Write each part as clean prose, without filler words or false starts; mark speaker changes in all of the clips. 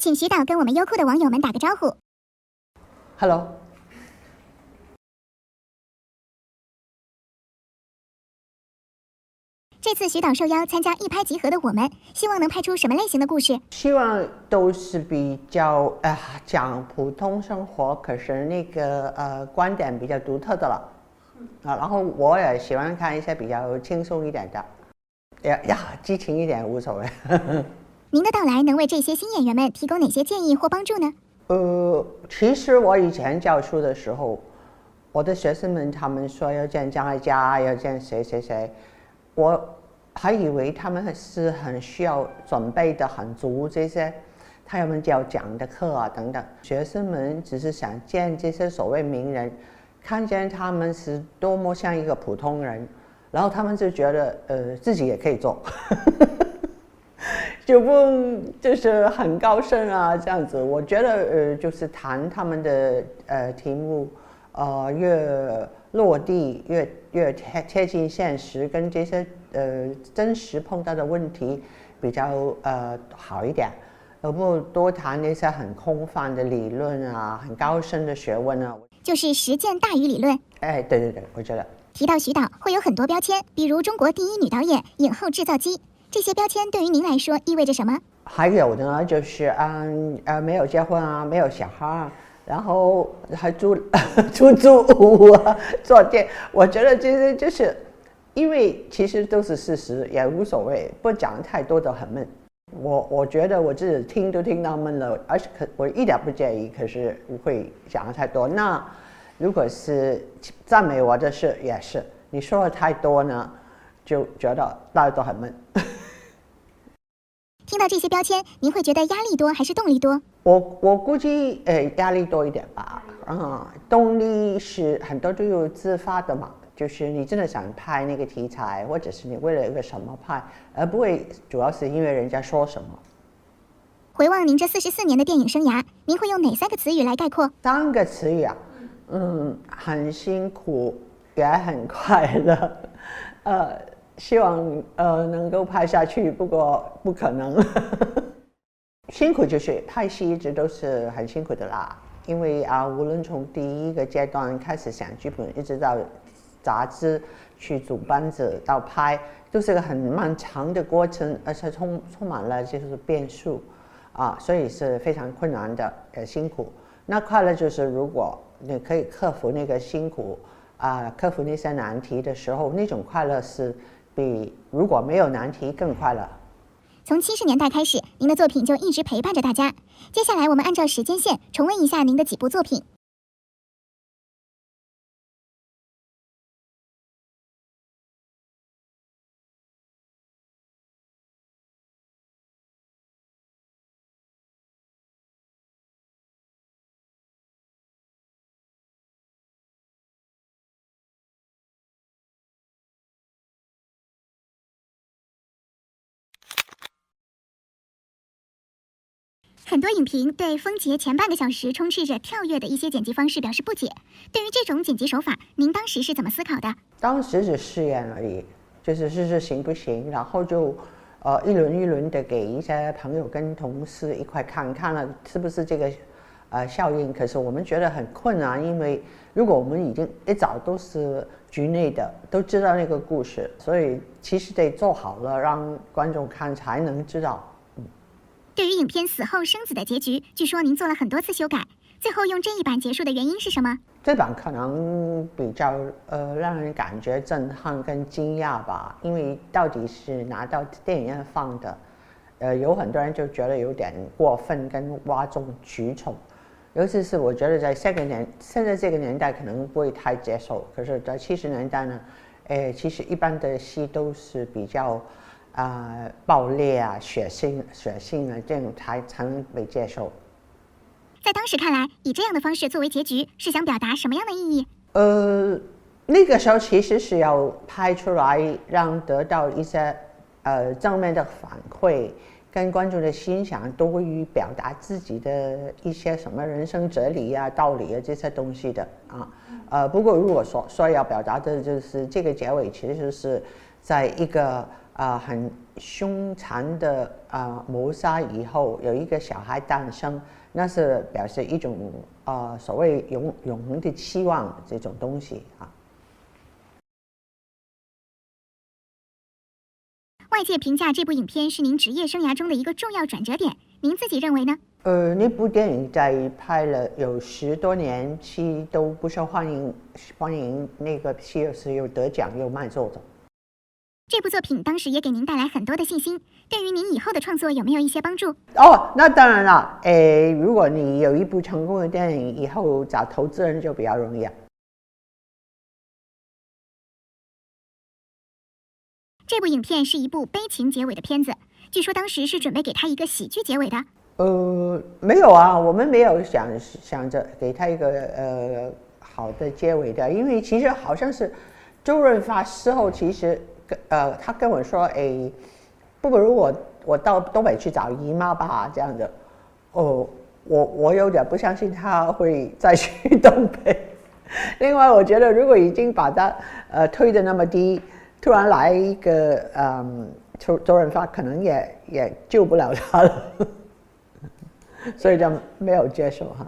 Speaker 1: 请徐导跟我们优酷的网友们打个招呼。
Speaker 2: Hello。
Speaker 1: 这次徐导受邀参加一拍即合的我们，希望能拍出什么类型的故事？
Speaker 2: 希望都是比较讲普通生活，可是那个观点比较独特的了。然后我也喜欢看一些比较轻松一点的，激情一点无所谓。
Speaker 1: 您的到来能为这些新演员们提供哪些建议或帮助呢？
Speaker 2: 其实我以前教书的时候，我的学生们他们说要见张艾嘉，要见谁谁谁，我还以为他们是很需要准备的很足这些，他们要讲的课啊等等。学生们只是想见这些所谓名人，看见他们是多么像一个普通人，然后他们就觉得自己也可以做。就不用就是很高深啊这样子。我觉得就是谈他们的题目，越落地越贴近现实，跟这些真实碰到的问题比较好一点，而不多谈那些很空泛的理论啊，很高深的学问啊。
Speaker 1: 就是实践大于理论。
Speaker 2: 哎，对对对，我觉得。
Speaker 1: 提到徐导，会有很多标签，比如中国第一女导演、影后制造机。这些标签对于您来说意味着什么？
Speaker 2: 还有呢，就是没有结婚啊，没有小孩啊，然后还出租屋啊，做店。我觉得这些就是因为其实都是事实，也无所谓，不讲太多的很闷。我觉得我自己听都听到闷了，而且我一点不介意，可是不会讲太多。那如果是赞美我的事也是，你说的太多呢，就觉得大家都很闷。
Speaker 1: 听到这些标签，您会觉得压力多还是动力多？
Speaker 2: 我估计压力多一点吧。动力是很多都有自发的嘛，就是你真的想拍那个题材，或者是你为了一个什么拍，而不会主要是因为人家说什么。
Speaker 1: 回望您这44年的电影生涯，您会用哪3个词语来概括
Speaker 2: ？3个词语啊，很辛苦，也很快乐，希望能够拍下去，不过不可能。辛苦就是拍戏一直都是很辛苦的啦，因为无论从第一个阶段开始想剧本，一直到杂志去组班子到拍，都是个很漫长的过程，而且充满了就是变数所以是非常困难的，辛苦。那快乐就是如果你可以克服那个辛苦克服那些难题的时候，那种快乐是比如果没有难题更快乐。
Speaker 1: 从70年代开始，您的作品就一直陪伴着大家。接下来我们按照时间线重温一下您的几部作品。很多影评对封节前半个小时充斥着跳跃的一些剪辑方式表示不解。对于这种剪辑手法，您当时是怎么思考的？
Speaker 2: 当时只试验而已，就是试试行不行，然后就一轮一轮的给一些朋友跟同事一块看了是不是这个效应。可是我们觉得很困难，因为如果我们已经一早都是局内的，都知道那个故事，所以其实得做好了，让观众看才能知道。
Speaker 1: 对于影片死后生子的结局，据说您做了很多次修改，最后用这一版结束的原因是什么？
Speaker 2: 这版可能比较让人感觉震撼跟惊讶吧，因为到底是拿到电影院放的，有很多人就觉得有点过分跟哗众取宠，尤其是我觉得在现在这个年代可能不会太接受，可是在70年代呢，其实一般的戏都是比较暴烈啊、血腥啊，这种才能被接受。
Speaker 1: 在当时看来，以这样的方式作为结局，是想表达什么样的意义？
Speaker 2: 那个时候其实是要拍出来，让得到一些正面的反馈，跟观众的欣赏，多于表达自己的一些什么人生哲理啊、道理啊这些东西的不过如果说要表达的就是这个结尾，其实是在一个很凶残的谋杀以后有一个小孩诞生，那是表示一种所谓永恒的期望这种东西啊。
Speaker 1: 外界评价这部影片是您职业生涯中的一个重要转折点，您自己认为呢？
Speaker 2: 那部电影在拍了有10多年期都不受欢迎，那个戏又是又得奖又卖座的。
Speaker 1: 这部作品当时也给您带来很多的信心，对于您以后的创作有没有一些帮助？
Speaker 2: 那当然了，如果你有一部成功的电影，以后找投资人就比较容易啊。
Speaker 1: 这部影片是一部悲情结尾的片子，据说当时是准备给它一个喜剧结尾的。
Speaker 2: 没有啊，我们没有想着给他一个好的结尾的，因为其实好像是周润发事后其实他跟我说，不如我到东北去找姨妈吧，这样的。我有点不相信他会再去东北。另外，我觉得如果已经把他推得那么低，突然来一个周润发，可能也救不了他了。所以就没有接受哈。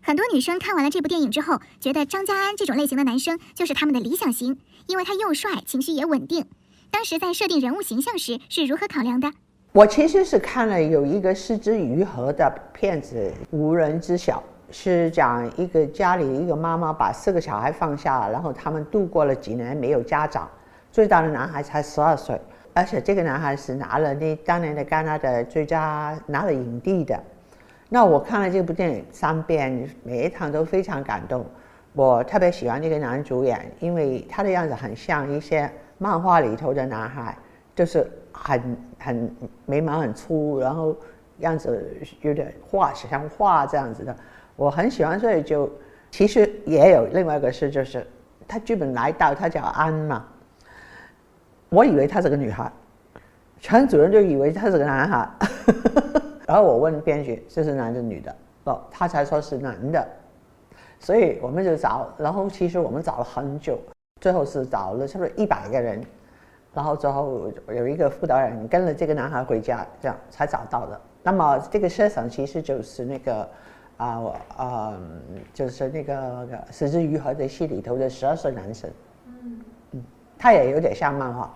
Speaker 1: 很多女生看完了这部电影之后，觉得张家安这种类型的男生就是他们的理想型，因为他又帅，情绪也稳定。当时在设定人物形象时是如何考量的？
Speaker 2: 我其实是看了有一个失之愈合的片子《无人知晓》，是讲一个家里一个妈妈把4个小孩放下，然后他们度过了几年没有家长，最大的男孩才12岁。而且这个男孩是拿了当年的戛纳的最佳拿了影帝的。那我看了这部电影3遍，每一场都非常感动。我特别喜欢这个男主演，因为他的样子很像一些漫画里头的男孩，就是很眉毛很粗，然后样子有点像画这样子的，我很喜欢。所以就其实也有另外一个事，就是他剧本来到他叫安嘛。我以为她是个女孩，全主任就以为她是个男孩。然后我问编剧这是男的女的，他才说是男的。所以我们就找，然后其实我们找了很久，最后是找了差不多100个人，然后最后有一个副导演跟了这个男孩回家，这样才找到的。那么这个设想其实就是那个就是那个失之愈合的戏里头的12岁男生。他也有点像漫画。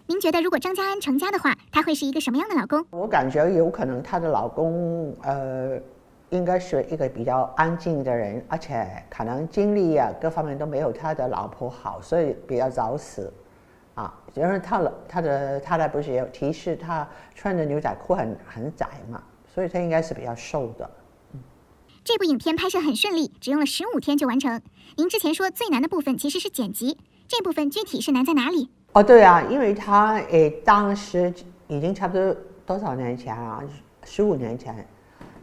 Speaker 1: 您觉得如果张家安成家的话，他会是一个什么样的老公？
Speaker 2: 我感觉有可能她的老公应该是一个比较安静的人，而且可能精力各方面都没有他的老婆好，所以比较早死啊。因为他的太太不是也有提示他穿的牛仔裤很窄嘛，所以他应该是比较瘦的。
Speaker 1: 这部影片拍摄很顺利，只用了15天就完成。您之前说最难的部分其实是剪辑，这部分具体是难在哪里？
Speaker 2: 对啊，因为他当时已经差不多多少年前啊，15年前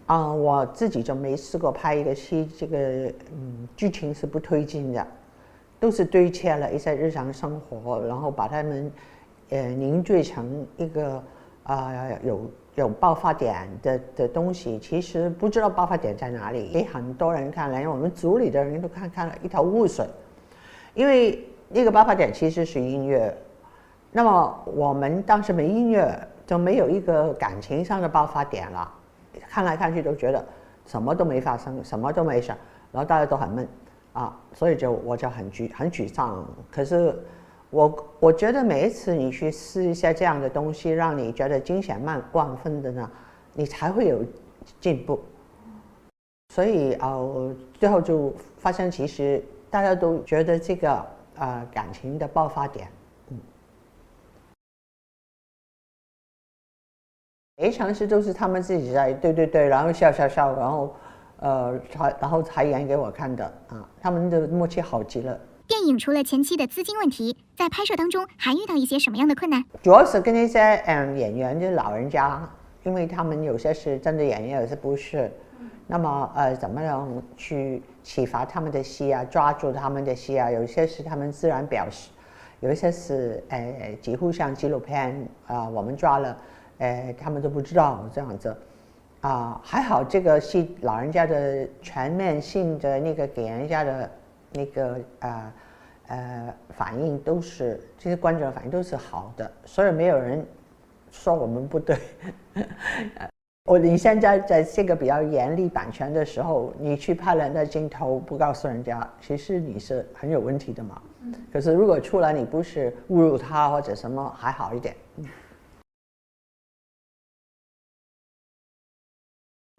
Speaker 2: 我自己就没试过拍一个戏，这个剧情是不推进的，都是堆砌了一些日常生活，然后把它们凝聚成一个有爆发点的东西。其实不知道爆发点在哪里，给很多人看，连我们组里的人都看了一头雾水。因为那个爆发点其实是音乐，那么我们当时没音乐，就没有一个感情上的爆发点了。看来看去都觉得什么都没发生，什么都没事，然后大家都很闷所以我就很沮丧。可是我觉得每一次你去试一下这样的东西，让你觉得惊险万分的呢，你才会有进步。所以最后就发现，其实大家都觉得这个感情的爆发点，每一场戏都是他们自己在对，然后笑，然后才演给我看的他们的默契好极了。
Speaker 1: 电影除了前期的资金问题，在拍摄当中还遇到一些什么样的困难？
Speaker 2: 主要是跟那些演员的老人家，因为他们有些是真的演员，有些不是。那么怎么样去启发他们的戏抓住他们的戏有些是他们自然表示，有一些是几乎像纪录片我们抓了他们都不知道这样子还好这个戏老人家的全面性的那个给人家的那个反应都是这些观众的反应都是好的，所以没有人说我们不对。你现在在这个比较严厉版权的时候，你去拍人的镜头不告诉人家，其实你是很有问题的嘛。可是如果出来你不是侮辱他或者什么，还好一点。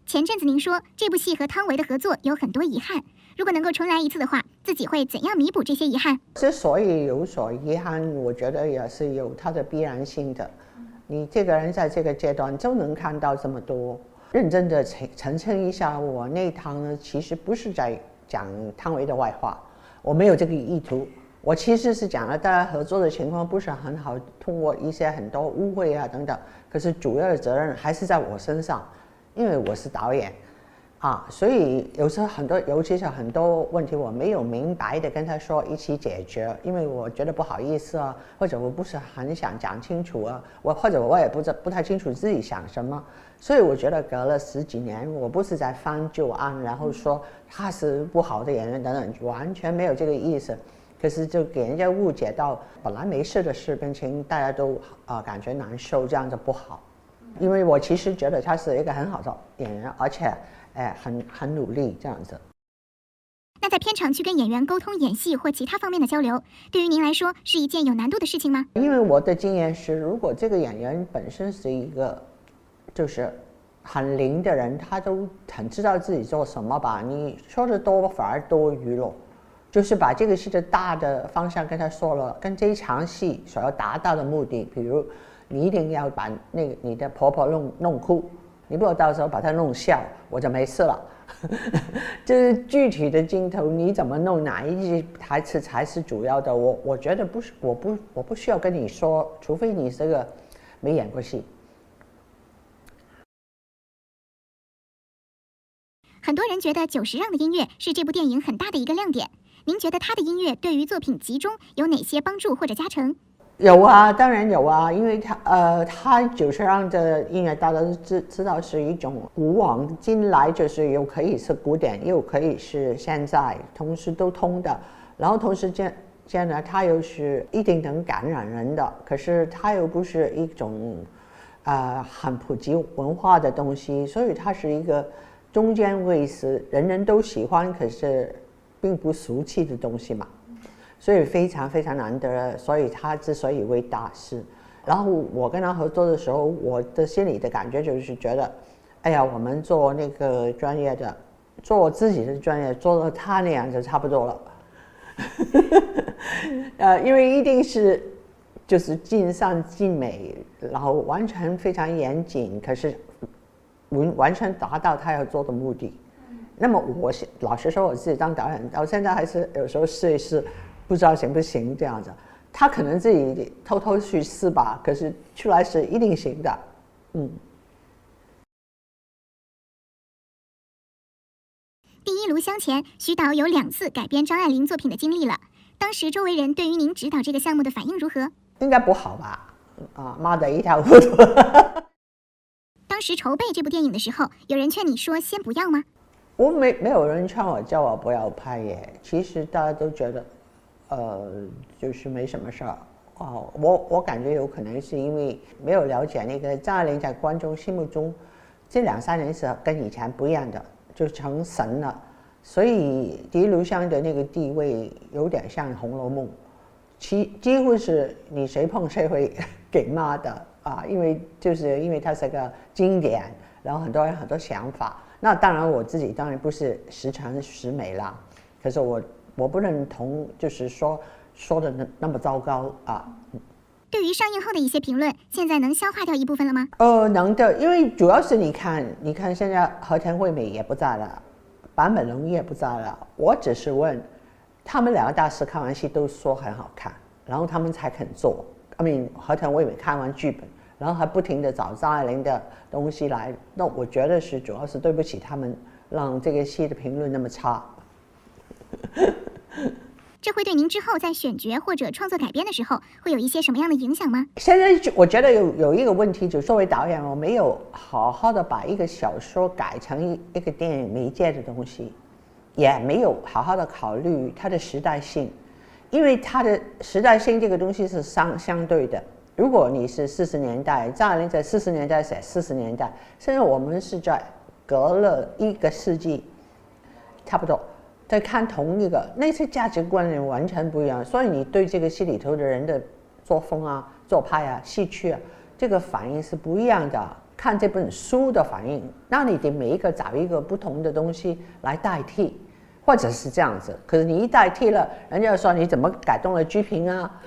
Speaker 1: 前阵子您说这部戏和汤唯的合作有很多遗憾，如果能够重来一次的话，自己会怎样弥补这些遗憾？
Speaker 2: 之所以有所遗憾，我觉得也是有它的必然性的。你这个人在这个阶段就能看到这么多，认真的澄清一下，我那一趟呢，其实不是在讲汤唯的坏话，我没有这个意图。我其实是讲了大家合作的情况不是很好，通过一些很多误会啊等等，可是主要的责任还是在我身上，因为我是导演啊，所以有时候尤其是很多问题我没有明白的跟他说一起解决，因为我觉得不好意思啊，或者我不是很想讲清楚啊，或者我也不太清楚自己想什么，所以我觉得隔了10几年，我不是在翻旧案，然后说他是不好的演员等等，完全没有这个意思。可是就给人家误解到本来没事的事变成大家都感觉难受，这样就不好。因为我其实觉得他是一个很好的演员，而且很努力这样子。
Speaker 1: 那在片场去跟演员沟通演戏或其他方面的交流，对于您来说是一件有难度的事情吗？
Speaker 2: 因为我的经验是，如果这个演员本身是一个就是很灵的人，他都很知道自己做什么吧，你说的多反而多余了。就是把这个戏的大的方向跟他说了，跟这一场戏所要达到的目的，比如你一定要把你的婆婆弄哭，你不到时候把她弄笑，我就没事了。就是具体的镜头你怎么弄，哪一句台词才是主要的，我觉得不是，我不需要跟你说，除非你这个没演过戏。
Speaker 1: 很多人觉得久石让的音乐是这部电影很大的一个亮点，您觉得他的音乐对于作品集中有哪些帮助或者加成？
Speaker 2: 有啊，当然有啊，因为他久石让的音乐大家都知道是一种古往今来，就是又可以是古典，又可以是现在，同时都通的。然后同时间呢，它又是一定能感染人的，可是它又不是一种很普及文化的东西，所以它是一个中间位是人人都喜欢，可是并不俗气的东西嘛。所以非常非常难得，所以他之所以为大师。然后我跟他合作的时候，我的心里的感觉就是觉得，哎呀，我们做那个专业的，做我自己的专业，做到他那样就差不多了。因为一定是就是尽善尽美，然后完全非常严谨，可是完全达到他要做的目的。那么我老实说，我自己当导演到现在还是有时候试一试。不知道行不行这样子，他可能自己偷偷去试吧，可是出来是一定行的。
Speaker 1: 第一炉香前，徐导有2次改编张爱玲作品的经历了，当时周围人对于您指导这个项目的反应如何？
Speaker 2: 应该不好吧？骂得一塌糊涂。
Speaker 1: 当时筹备这部电影的时候，有人劝你说先不要吗？
Speaker 2: 我没有人劝我叫我不要拍耶，其实大家都觉得。就是没什么事儿我感觉有可能是因为没有了解那个张爱玲在观众心目中这2-3年是跟以前不一样的，就成神了，所以第一炉香的那个地位有点像《红楼梦》，几乎是你谁碰谁会给骂的因为它是个经典，然后很多人很多想法。那当然我自己当然不是十全十美啦，可是我不认同，就是说的那么糟糕
Speaker 1: 对于上映后的一些评论，现在能消化掉一部分了吗？
Speaker 2: 能的，因为主要是你看现在和田惠美也不在了，坂本龙一也不在了。我只是问，他们2个大师看完戏都说很好看，然后他们才肯做。和田惠美看完剧本，然后还不停的找张爱玲的东西来，那我觉得是主要是对不起他们，让这个戏的评论那么差。
Speaker 1: 这会对您之后在选角或者创作改编的时候会有一些什么样的影响吗？
Speaker 2: 现在我觉得有一个问题，就是作为导演，我没有好好的把一个小说改成一个电影媒介的东西，也没有好好的考虑它的时代性。因为它的时代性这个东西是相对的。如果你是40年代，张爱玲在40年代写40年代，现在我们是在隔了1个世纪，差不多在看同一个，那些价值观念完全不一样，所以你对这个戏里头的人的作风啊、做派啊、戏曲啊，这个反应是不一样的。看这本书的反应，那你得每一个找一个不同的东西来代替。或者是这样子，可是你一代替了，人家说你怎么改动了剧评啊？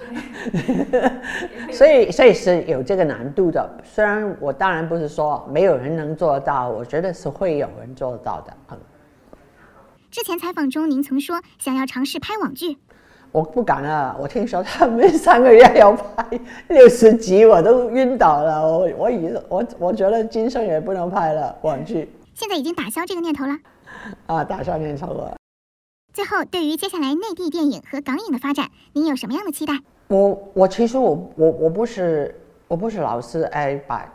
Speaker 2: 所以是有这个难度的。虽然我当然不是说没有人能做得到，我觉得是会有人做得到的。
Speaker 1: 之前采访中您曾说想要尝试拍网剧，
Speaker 2: 我不敢了。我听说他们3个月要拍60集，我都晕倒了。我觉得今生也不能拍了网剧。
Speaker 1: 现在已经打消这个念头了。
Speaker 2: 打消念头了。
Speaker 1: 最后，对于接下来内地电影和港影的发展，您有什么样的期待？
Speaker 2: 其实我不是老是把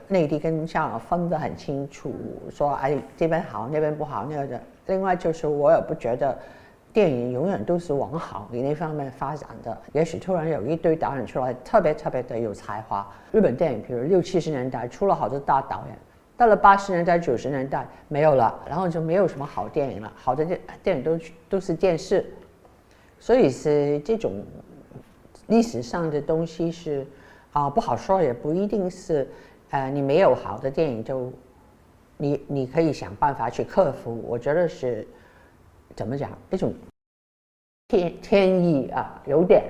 Speaker 2: 内地跟香港分得很清楚，说这边好那边不好那个的。另外就是我也不觉得电影永远都是往好的那方面发展的。也许突然有一堆导演出来特别的有才华，日本电影比如60、70年代出了好多大导演。到了80年代、90年代没有了，然后就没有什么好电影了，好的电影都是电视，所以是这种历史上的东西是不好说，也不一定是你没有好的电影就你可以想办法去克服。我觉得是怎么讲一种天意有点